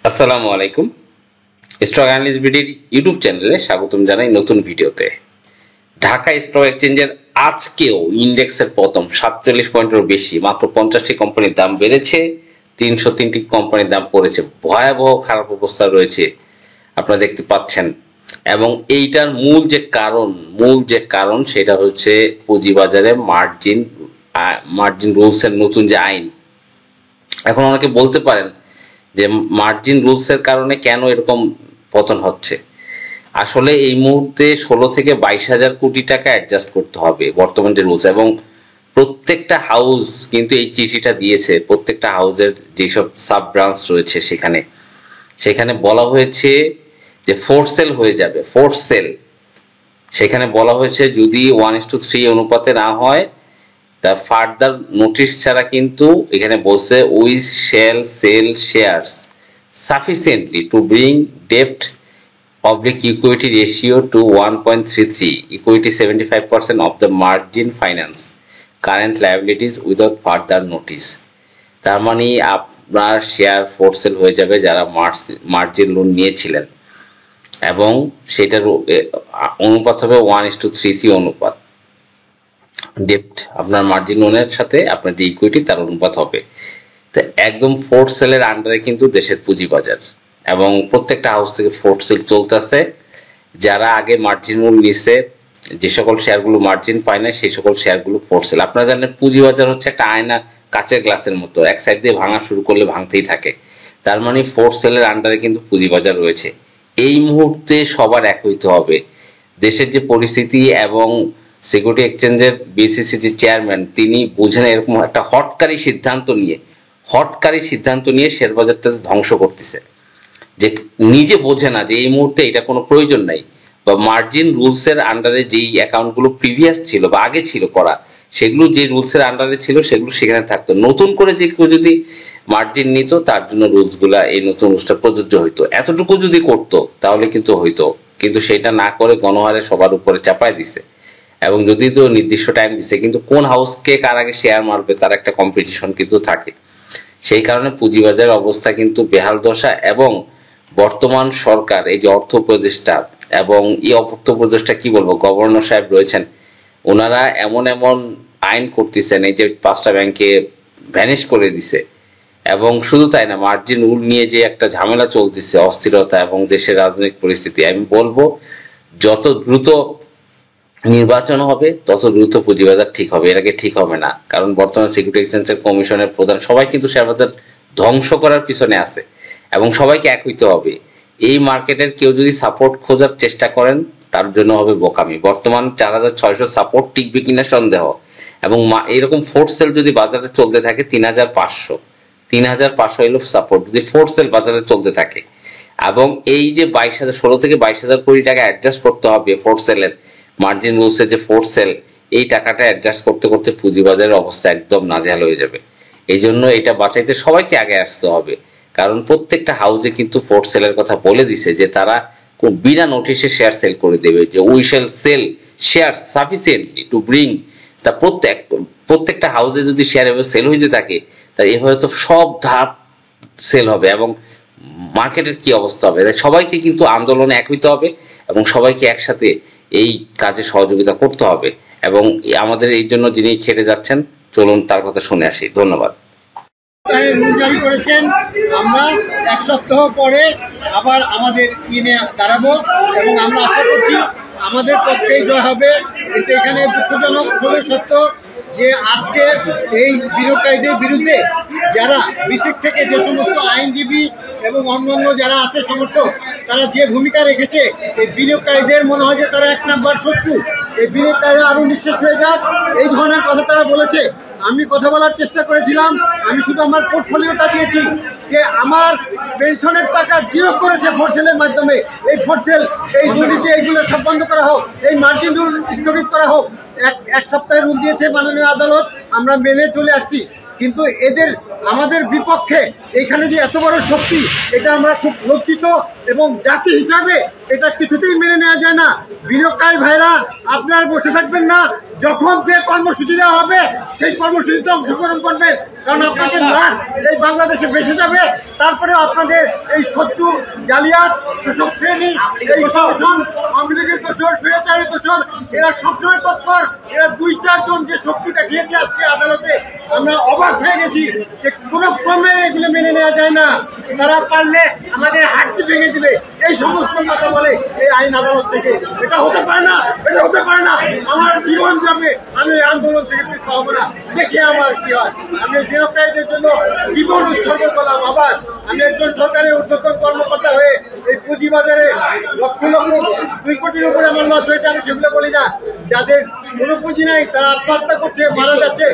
আসসালামু আলাইকুম। Stock analyst বিডির YouTube চ্যানেলে স্বাগতম জানাই নতুন ভিডিওতে। ঢাকা স্টক এক্সচেঞ্জের আজকেও ইন্ডেক্সের পতন 47 পয়েন্টের বেশি, মাত্র 50টি কোম্পানির দাম বেড়েছে, 303টি কোম্পানির দাম পড়েছে। ভয়াবহ খারাপ অবস্থা রয়েছে আপনারা দেখতে পাচ্ছেন। এবং এইটার মূল যে কারণ সেটা হচ্ছে পুঁজিবাজারে মার্জিন রুলসের নতুন যে আইন। এখন অনেকে বলতে পারেন যে মার্জিন রুলসের কারণে কেন এরকম পতন হচ্ছে। আসলে এই মুহূর্তে 16 থেকে 22,000 কোটি টাকা অ্যাডজাস্ট করতে হবে বর্তমান যে রুলস, এবং প্রত্যেকটা হাউস কিন্তু এই চিঠিটা দিয়েছে। প্রত্যেকটা হাউসের যেসব সাব ব্রাঞ্চ রয়েছে সেখানে বলা হয়েছে যে ফোর্স সেল হয়ে যাবে। ফোর্স সেল সেখানে বলা হয়েছে যদি 1:3 অনুপাতে না হয়, তা ফার্দার নোটিশ ছাড়া কিন্তু এখানে বলছে we shall sell shares sufficiently to bring ডেপ্ট oblique equity ratio to 1.33, equity 75% of the margin finance current liabilities without further notice. তার মানে আপনার শেয়ার ফোর্স সেল হয়ে যাবে যারা মার্জিন লোন নিয়েছিলেন, এবং সেটার অনুপাত হবে 1:33 অনুপাত। ডেপ্ট আপনার মার্জিন লোনের সাথে আপনার যে ইকুইটি তার অনুপাত হবে। তো একদম ফোর্স সেলের আন্ডারে কিন্তু দেশের পুঁজিবাজার, এবং প্রত্যেকটা হাউস থেকে ফোর্স সেল চলতেছে। যারা আগে মার্জিন লোন নিছে, যে সকল শেয়ারগুলো মার্জিন পায় না সেই সকল শেয়ারগুলো ফোর্স সেল। আপনারা জানেন পুঁজিবাজার হচ্ছে একটা আয়না, কাচের গ্লাসের মতো, এক সাইড দিয়ে ভাঙা শুরু করলে ভাঙতেই থাকে। তার মানে ফোর্স সেলের আন্ডারে কিন্তু পুঁজিবাজার রয়েছে। এই মুহূর্তে সবার এক হইতে হবে। দেশের যে পরিস্থিতি, এবং সিকিউরিটি এক্সচেঞ্জের বিসিসি যে চেয়ারম্যান তিনি বুঝেন এরকম একটা হটকারী সিদ্ধান্ত নিয়ে শেয়ার বাজারটা ধ্বংস করতেছে, যে নিজে বোঝে না যে এই মুহূর্তে এটা কোনো প্রয়োজন নাই, বা মার্জিন রুলসের আন্ডারে যেই অ্যাকাউন্টগুলো প্রিভিয়াস ছিল বা আগে ছিল করা, সেগুলো যে রুলসের আন্ডারে ছিল সেগুলো সেখানে থাকতো। নতুন করে যে কেউ যদি মার্জিন নিত তার জন্য রুলসগুলা এই নতুন রুলসটা প্রযোজ্য হইতো। এতটুকু যদি করতো তাহলে কিন্তু হইতো, কিন্তু সেটা না করে গণহারে সবার উপরে চাপায় দিছে। এবং যদি তো নির্দিষ্ট টাইম দিছে, কিন্তু কোন হাউসকে কার আগে শেয়ার মারবে তার একটা কম্পিটিশন কিন্তু থাকে। সেই কারণে পুঁজিবাজারের অবস্থা কিন্তু বেহাল দশা। এবং বর্তমান সরকার, এই যে অর্থ উপদেষ্টা এবং এই অর্থ উপদেষ্টা কি বলবো, গভর্নর সাহেব রয়েছেন, ওনারা এমন আইন করতেছেন, এই যে 5টা ব্যাংকে ভ্যানিশ করে দিছে। এবং শুধু তাই না, মার্জিন রুল নিয়ে যে একটা ঝামেলা চলতেছে, অস্থিরতা এবং দেশের রাজনৈতিক পরিস্থিতি, আমি বলবো যত দ্রুত নির্বাচন হবে তত দ্রুত পুঁজিবাজার ঠিক হবে, এর আগে ঠিক হবে না। কারণ বর্তমান সিকিউরিটি এক্সচেঞ্জের কমিশনের প্রধান সবাই কিন্তু শেয়ার বাজার ধ্বংস করার পিছনে আছে, এবং সবাইকে এক হইতে হবে। এই মার্কেটের কেউ যদি সাপোর্ট খোঁজার চেষ্টা করেন তার জন্য হবে বোকামি। বর্তমান 4,600 সাপোর্ট টিকবে কিনা সন্দেহ, এবং এরকম ফোর্স সেল যদি বাজারে চলতে থাকে 3,500 হইল সাপোর্ট, যদি ফোর্স সেল বাজারে চলতে থাকে। এবং এই যে 16 থেকে 22,000 কোটি টাকা অ্যাডজাস্ট করতে হবে ফোর্স সেলের মার্জিন রুলসে, যে ফোর্স সেল, এই টাকাটা অ্যাডজাস্ট করতে করতে পুঁজিবাজারের অবস্থা একদম নাজেহাল হয়ে যাবে। এই জন্য এটা বাঁচাইতে সবাইকে আগে আসতে হবে, কারণ প্রত্যেকটা হাউসে কিন্তু ফোর্স সেলের কথা বলে দিছে যে তারা বিনা নোটিশে শেয়ার সেল করে দেবে, যে we shall sell share sufficiently to bring. তা প্রত্যেকটা হাউসে যদি শেয়ার এভাবে সেল হইতে থাকে, তা এভাবে তো সব ধাপ সেল হবে, এবং মার্কেটের কি অবস্থা হবে। তাই সবাইকে কিন্তু আন্দোলনে এক হইতে হবে, এবং সবাইকে একসাথে এই কাজে সহযোগিতা করতে হবে। এবং আমাদের এই জন্য যিনি খেটে যাচ্ছেন, চলুন তার কথা শুনে আসি। ধন্যবাদ। জারি করেছেন, আমরা 1 সপ্তাহ পরে আবার আমাদের কিনে দাঁড়াবো, এবং আমরা আশা করছি আমাদের পক্ষেই জয় হবে। কিন্তু এখানে দুঃখজনক হলে সত্য যে আজকে এই বিনিয়োগকারীদের বিরুদ্ধে যারা বিসিক থেকে যে সমস্ত আইনজীবী এবং অন্যান্য যারা আছে সমর্থক, তারা যে ভূমিকা রেখেছে, এই বিনিয়োগকারীদের মনে হয় যে তারা 1 নাম্বার শত্রু। এই বিনিয়োগকারীরা আরো নিঃশেষ হয়ে যাক, এই ধরনের কথা তারা বলেছে। আমি কথা বলার চেষ্টা করেছিলাম, আমি শুধু আমার পোর্টফোলিওটা দিয়েছি যে আমার পেনশনের টাকা জিরো করেছে ফোর্সেলের মাধ্যমে। এই ফোর্সেল, এই দুর্নীতি, এইগুলো সব বন্ধ করা হোক, এই মার্জিন রুল স্থগিত করা হোক। এক সপ্তাহের রুল দিয়েছে মাননীয় আদালত, আমরা মেনে চলে আসছি। কিন্তু আমাদের বিপক্ষে এইখানে যে এত বড় শক্তি, এটা আমরা খুব লজ্জিত এবং জাতি হিসাবে এটা কিছুতেই মেনে নেওয়া যায় না। বিনিয়োগকারী ভাইরা, আপনারা বসে থাকবেন না, যখন যে কর্মসূচি দেওয়া হবে সেই কর্মসূচিতে অংশগ্রহণ করবেন, কারণ আপনাদের লাশ এই বাংলাদেশে ভেসে যাবে। তারপরে আপনাদের এই শত্রু জালিয়াত শোষক শ্রেণী, এই শাসন, আওয়ামী লীগের দোষর, স্বৈরাচারের দোষর, এরা সবসময় তৎপর। এরা 2-4 জন যে শক্তি দেখিয়েছে আজকে আদালতে, আমরা অবাক হয়ে গেছি যে কোনো ক্রমে এগুলো মেনে নেওয়া যায় না। তারা পারলে আমাদের হাতটি ভেঙে দিবে, এই সমস্ত কথা বলে এই আইন আদালত থেকে। এটা হতে পারে না, এটা হতে পারে না। আমার জীবন যাবে, আমি এই আন্দোলন থেকে পিছু হবো না। দেখি আমার কি হয়। আমি বিনিয়োগকারীদের জন্য জীবন উৎসর্গ করলাম। আবার আমি একজন সরকারের ঊর্ধ্বতন কর্মকর্তা হয়ে এই পুঁজিবাজারে লক্ষ লক্ষ 2 কোটির উপরে আমার লস হয়েছে, আমি সেগুলো বলি না। যাদের কোনো পুঁজি নাই, তারা আত্মহত্যা করছে, মারা যাচ্ছে,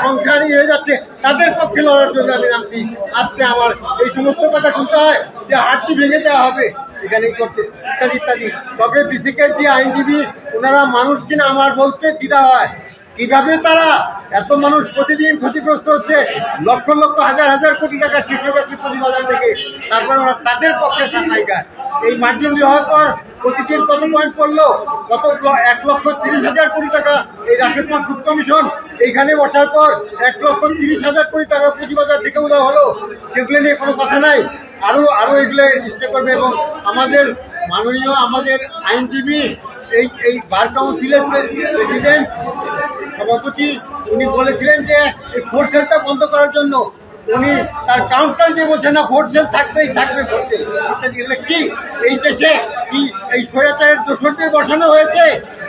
সংসারী হয়ে যাচ্ছে, তাদের পক্ষে লড়ার জন্য আমি নামছি। আজকে আমার এই সমস্ত কথা শুনতে হয় যে হাতটি ভেঙে দেওয়া হবে এখানেই করতে, ইত্যাদি ইত্যাদি। তবে বিসিকের যে আইনজীবী, ওনারা মানুষ কিনা আমার বলতে দ্বিধা হয়। কিভাবে তারা এত মানুষ প্রতিদিন ক্ষতিগ্রস্ত হচ্ছে, লক্ষ লক্ষ হাজার হাজার কোটি টাকা শেষ হয়ে যাচ্ছে পুঁজিবাজার থেকে, তারপরে ওরা তাদের পক্ষে সাংবাদিকার এই মার্জিন দেওয়ার পর প্রতিদিন কত পয়েন্ট করলো, কত 1,30,000 কোটি টাকা এই রাশেদ মাসুদ কমিশন এইখানে বসার পর 1,30,000 কোটি টাকা পুঁজিবাজার থেকে উদয় হলো। সেগুলো নিয়ে কোনো কথা নাই, আরো এগুলো স্টে করবে। এবং আমাদের মাননীয় আমাদের আইনজীবী এই বার কাউন্সিলের প্রেসিডেন্ট সভাপতি, উনি বলেছিলেন যে এই ফোর্স সেলটা বন্ধ করার জন্য। উনি তার কাউন্টার দিয়ে বলছেন না, ভোট সেল থাকবেই থাকবে, ভোট সেল ইত্যাদি। এগুলো কি এই দেশে কি এই স্বৈরাচারের দোষরদের বসানো হয়েছে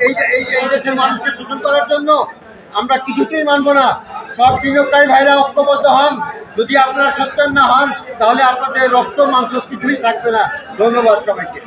এই দেশের মানুষকে শোষণ করার জন্য? আমরা কিছুতেই মানব না। সব বিনিয়োগকারী ভাইরা ঐক্যবদ্ধ হন। যদি আপনারা সত্য না হন, তাহলে আপনাদের রক্ত মাংস কিছুই থাকবে না। ধন্যবাদ সবাইকে।